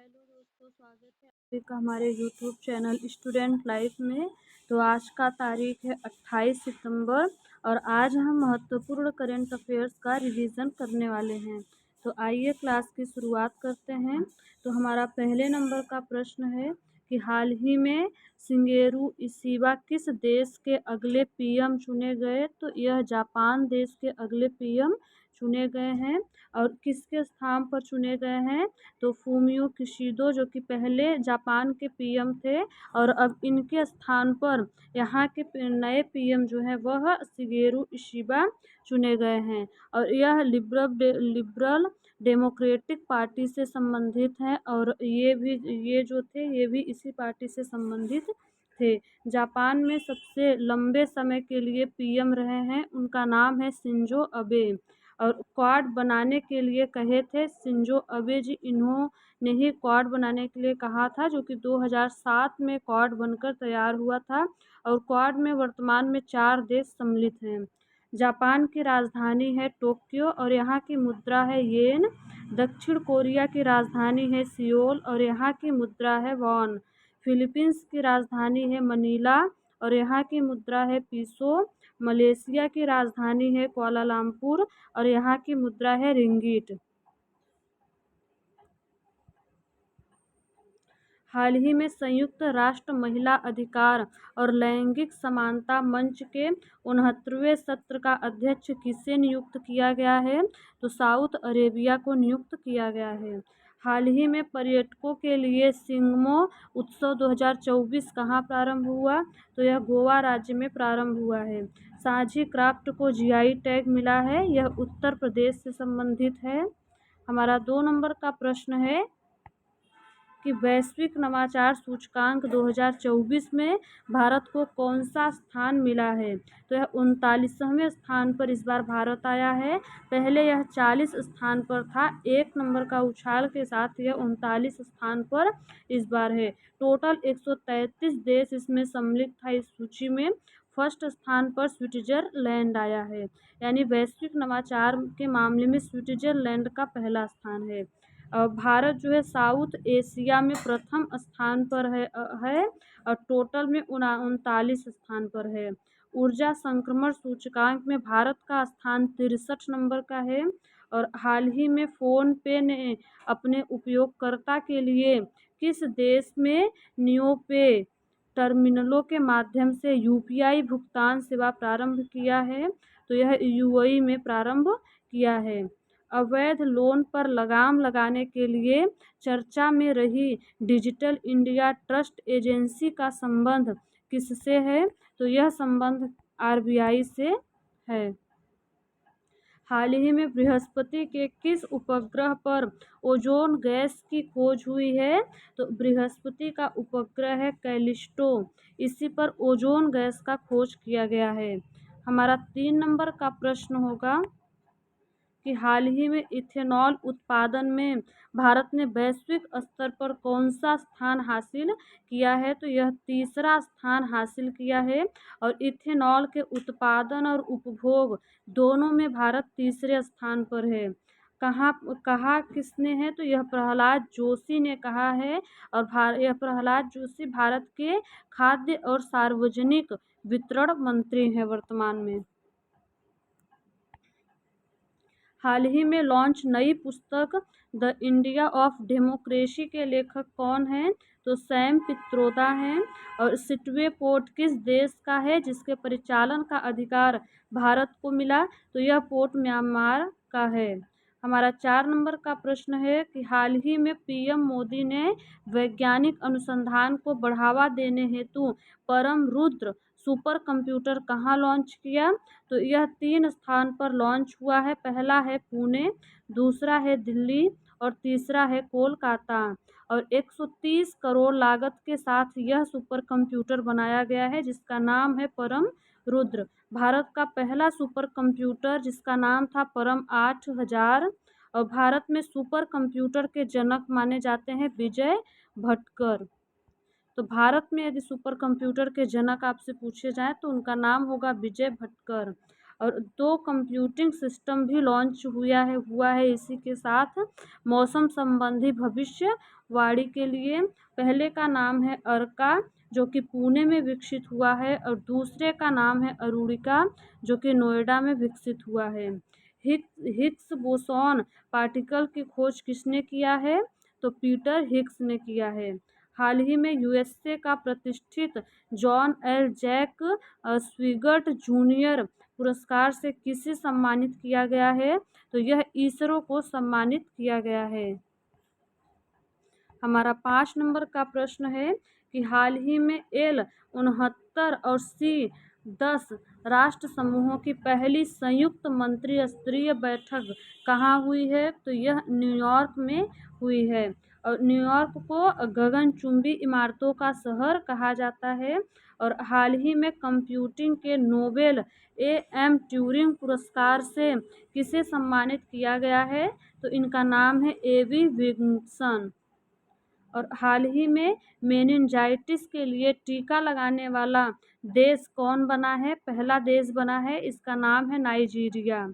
Hello दोस्तों, स्वागत है आपका हमारे यूट्यूब चैनल स्टूडेंट लाइफ में। तो आज का तारीख है 28 सितंबर और आज हम महत्वपूर्ण करंट अफेयर्स का रिवीजन करने वाले हैं। तो आइए क्लास की शुरुआत करते हैं। तो हमारा पहले नंबर का प्रश्न है कि हाल ही में शिगेरू इशिबा किस देश के अगले पीएम चुने गए। तो यह जापान देश के अगले पीएम चुने गए हैं। और किसके स्थान पर चुने गए हैं, तो फूमियो किशिडो जो कि पहले जापान के पीएम थे और अब इनके स्थान पर यहाँ के नए पीएम जो है वह शिगेरू इशिबा चुने गए हैं। और यह लिबरल डेमोक्रेटिक पार्टी से संबंधित हैं और ये जो थे ये भी इसी पार्टी से संबंधित थे। जापान में सबसे लंबे समय के लिए पीएम रहे हैं, उनका नाम है शिंजो अबे। और क्वाड बनाने के लिए कहे थे शिंजो अबे जी, इन्होंने ही क्वाड बनाने के लिए कहा था, जो कि 2007 में क्वाड बनकर तैयार हुआ था। और क्वाड में वर्तमान में 4 देश सम्मिलित हैं। जापान की राजधानी है टोक्यो और यहाँ की मुद्रा है येन। दक्षिण कोरिया की राजधानी है सियोल और यहाँ की मुद्रा है वॉन। फिलीपींस की राजधानी है मनीला और यहाँ की मुद्रा है पीसो। मलेशिया की राजधानी है कुआलालंपुर और यहाँ की मुद्रा है रिंगिट। हाल ही में संयुक्त राष्ट्र महिला अधिकार और लैंगिक समानता मंच के 69वें सत्र का अध्यक्ष किसे नियुक्त किया गया है, तो साउथ अरेबिया को नियुक्त किया गया है। हाल ही में पर्यटकों के लिए सिंगमो उत्सव 2024 कहाँ प्रारंभ हुआ, तो यह गोवा राज्य में प्रारंभ हुआ है। सांझी क्राफ्ट को जीआई टैग मिला है, यह उत्तर प्रदेश से संबंधित है। हमारा 2 नंबर का प्रश्न है कि वैश्विक नवाचार सूचकांक 2024 में भारत को कौन सा स्थान मिला है, तो यह 39वें स्थान पर इस बार भारत आया है। पहले यह 40 स्थान पर था, 1 नंबर का उछाल के साथ यह 39 स्थान पर इस बार है। टोटल 133 देश इसमें सम्मिलित था। इस सूची में फर्स्ट स्थान पर स्विट्जरलैंड आया है, यानी वैश्विक नवाचार के मामले में स्विट्जरलैंड का पहला स्थान है। भारत जो है साउथ एशिया में प्रथम स्थान पर है और टोटल में 39 स्थान पर है। ऊर्जा संक्रमण सूचकांक में भारत का स्थान 63 नंबर का है। और हाल ही में फ़ोन पे ने अपने उपयोगकर्ता के लिए किस देश में नियोपे टर्मिनलों के माध्यम से यूपीआई भुगतान सेवा प्रारंभ किया है, तो यह यूएई में प्रारंभ किया है। अवैध लोन पर लगाम लगाने के लिए चर्चा में रही डिजिटल इंडिया ट्रस्ट एजेंसी का संबंध किससे है, तो यह संबंध आरबीआई से है। हाल ही में बृहस्पति के किस उपग्रह पर ओजोन गैस की खोज हुई है, तो बृहस्पति का उपग्रह है कैलिस्टो, इसी पर ओजोन गैस का खोज किया गया है। हमारा 3 नंबर का प्रश्न होगा कि हाल ही में इथेनॉल उत्पादन में भारत ने वैश्विक स्तर पर कौन सा स्थान हासिल किया है, तो यह तीसरा स्थान हासिल किया है। और इथेनॉल के उत्पादन और उपभोग दोनों में भारत तीसरे स्थान पर है। कहा किसने है, तो यह प्रहलाद जोशी ने कहा है। और यह प्रहलाद जोशी भारत के खाद्य और सार्वजनिक वितरण मंत्री हैं वर्तमान में। हाल ही में लॉन्च नई पुस्तक द इंडिया ऑफ डेमोक्रेसी के लेखक कौन हैं, तो सैम पित्रोदा हैं। और सिटवे पोर्ट किस देश का है जिसके परिचालन का अधिकार भारत को मिला, तो यह पोर्ट म्यांमार का है। हमारा 4 नंबर का प्रश्न है कि हाल ही में पीएम मोदी ने वैज्ञानिक अनुसंधान को बढ़ावा देने हेतु परम रुद्र सुपर कंप्यूटर कहाँ लॉन्च किया, तो यह 3 स्थान पर लॉन्च हुआ है। पहला है पुणे, दूसरा है दिल्ली और तीसरा है कोलकाता। और 130 करोड़ लागत के साथ यह सुपर कंप्यूटर बनाया गया है जिसका नाम है परम रुद्र। भारत का पहला सुपर कंप्यूटर जिसका नाम था परम 8000। और भारत में सुपर कंप्यूटर के जनक माने जाते हैं विजय भटकर। तो भारत में यदि सुपर कंप्यूटर के जनक आपसे पूछे जाए तो उनका नाम होगा विजय भटकर। और 2 कंप्यूटिंग सिस्टम भी लॉन्च हुआ है इसी के साथ मौसम संबंधी भविष्यवाणी के लिए। पहले का नाम है अर्का, जो कि पुणे में विकसित हुआ है, और दूसरे का नाम है अरुणिका, जो कि नोएडा में विकसित हुआ है। हिग्स बोसॉन पार्टिकल की खोज किसने किया है? तो पीटर हिग्स ने किया है। हाल ही में यूएसए का प्रतिष्ठित जॉन एल जैक स्विगर्ट जूनियर पुरस्कार से किसे सम्मानित किया गया है? तो यह इसरो को सम्मानित किया गया है। हमारा 5 नंबर का प्रश्न है कि हाल ही में L69 और C10 राष्ट्र समूहों की पहली संयुक्त मंत्री स्तरीय बैठक कहाँ हुई है? तो यह न्यूयॉर्क में हुई है। और न्यूयॉर्क को गगनचुंबी इमारतों का शहर कहा जाता है। और हाल ही में कंप्यूटिंग के नोबेल A.M. ट्यूरिंग पुरस्कार से किसे सम्मानित किया गया है? तो इनका नाम है A.V. विल्सन। और हाल ही में मेनिनजाइटिस के लिए टीका लगाने वाला देश कौन बना है? पहला देश बना है, इसका नाम है नाइजीरिया।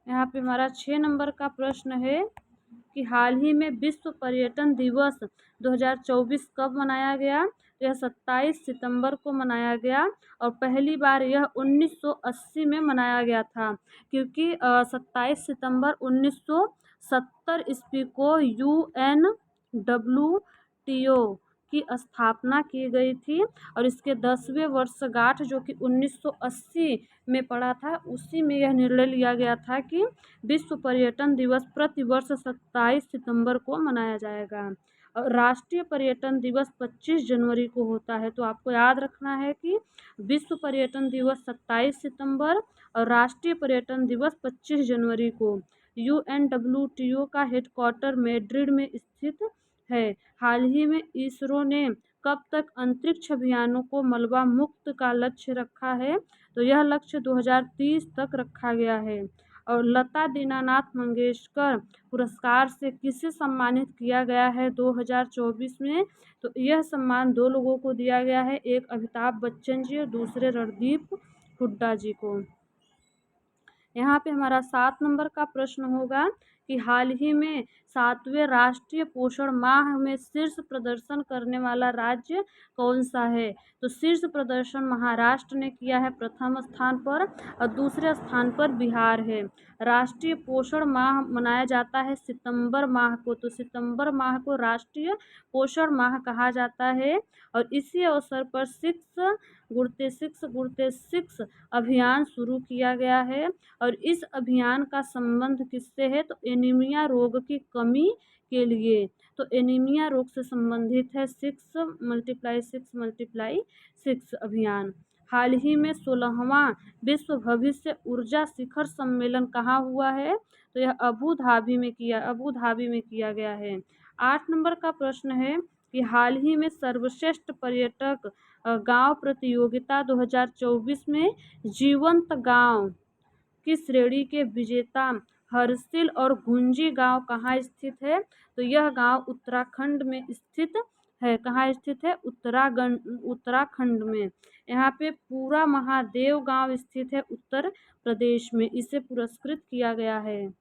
यहाँ पे हमारा 6 नंबर का प्रश्न है कि हाल ही में विश्व पर्यटन दिवस 2024 कब मनाया गया? तो यह 27 सितंबर को मनाया गया और पहली बार यह 1980 में मनाया गया था, क्योंकि 27 सितंबर 1970 ईस्वी को UNWTO की स्थापना की गई थी और इसके 10वें वर्षगांठ जो कि 1980 में पड़ा था, उसी में यह निर्णय लिया गया था कि विश्व पर्यटन दिवस प्रतिवर्ष 27 सितंबर को मनाया जाएगा। और राष्ट्रीय पर्यटन दिवस 25 जनवरी को होता है। तो आपको याद रखना है कि विश्व पर्यटन दिवस 27 सितंबर और राष्ट्रीय पर्यटन दिवस 25 जनवरी को। UNWTO का हेडक्वार्टर मैड्रिड में स्थित है। हाल ही में इसरो ने कब तक अंतरिक्ष अभियानों को मलबा मुक्त का लक्ष्य रखा है? तो यह लक्ष्य 2030 तक रखा गया है। और लता दीनानाथ मंगेशकर पुरस्कार से किसे सम्मानित किया गया है 2024 में? तो यह सम्मान 2 लोगों को दिया गया है, एक अमिताभ बच्चन जी और दूसरे रणदीप हुड्डा जी को। यहाँ पे हमारा 7 नंबर का प्रश्न होगा कि हाल ही में 7वें राष्ट्रीय पोषण माह में शीर्ष प्रदर्शन करने वाला राज्य कौन सा है? तो शीर्ष प्रदर्शन महाराष्ट्र ने किया है प्रथम स्थान पर और दूसरे स्थान पर बिहार है। राष्ट्रीय पोषण माह मनाया जाता है सितंबर माह को, तो सितंबर माह को राष्ट्रीय पोषण माह कहा जाता है। और इसी अवसर पर सिक्स गुड़ते सिक्स अभियान शुरू किया गया है। और इस अभियान का संबंध किससे है? तो एनीमिया रोग की कमी के लिए। तो एनीमिया रोग से संबंधित है 6x6x6 अभियान। हाल ही में 16वां विश्व भविष्य ऊर्जा शिखर सम्मेलन कहाँ हुआ है? तो यह अबू धाबी में किया गया है। 8 नंबर का प्रश्न है कि हाल ही में सर्वश्रेष्ठ पर्यटक गांव प्रतियोगिता 2024 में जीवंत गांव की श्रेणी के विजेता हरसिल और गुंजी गांव कहाँ स्थित है? तो यह गांव उत्तराखंड में स्थित है। कहाँ स्थित है? उत्तराखंड में। यहाँ पे पूरा महादेव गांव स्थित है उत्तर प्रदेश में। इसे पुरस्कृत किया गया है।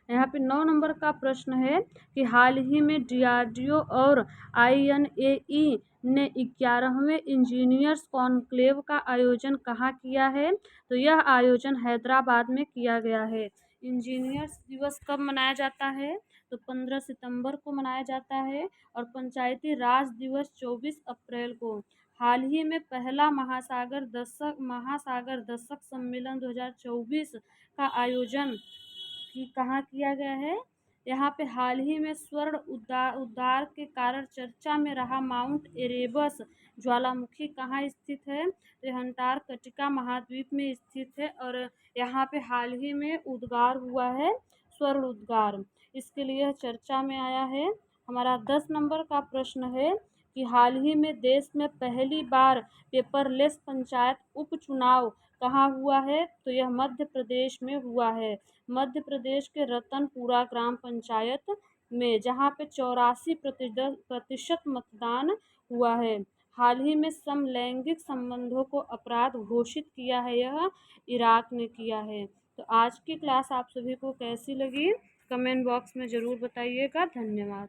यहाँ पे 9 नंबर का प्रश्न है कि हाल ही में DRDO और INAE ने 11वें इंजीनियर्स कॉन्क्लेव का आयोजन कहाँ किया है? तो यह आयोजन हैदराबाद में किया गया है। इंजीनियर्स दिवस कब मनाया जाता है? तो 15 सितंबर को मनाया जाता है और पंचायती राज दिवस 24 अप्रैल को। हाल ही में पहला महासागर दशक सम्मेलन 2024 का आयोजन कहाँ किया गया है? यहाँ पे हाल ही में स्वर्ण उद्गार के कारण चर्चा में रहा माउंट एरेबस ज्वालामुखी कहाँ स्थित है? तो यह अंटार्कटिका महाद्वीप में स्थित है और यहाँ पे हाल ही में उद्गार हुआ है, स्वर्ण उद्गार, इसके लिए चर्चा में आया है। हमारा 10 नंबर का प्रश्न है कि हाल ही में देश में पहली बार पेपरलेस पंचायत उपचुनाव कहाँ हुआ है? तो यह मध्य प्रदेश में हुआ है। मध्य प्रदेश के रतनपुरा ग्राम पंचायत में, जहाँ पे 84% मतदान हुआ है। हाल ही में समलैंगिक संबंधों को अपराध घोषित किया है, यह इराक ने किया है। तो आज की क्लास आप सभी को कैसी लगी, कमेंट बॉक्स में ज़रूर बताइएगा। धन्यवाद।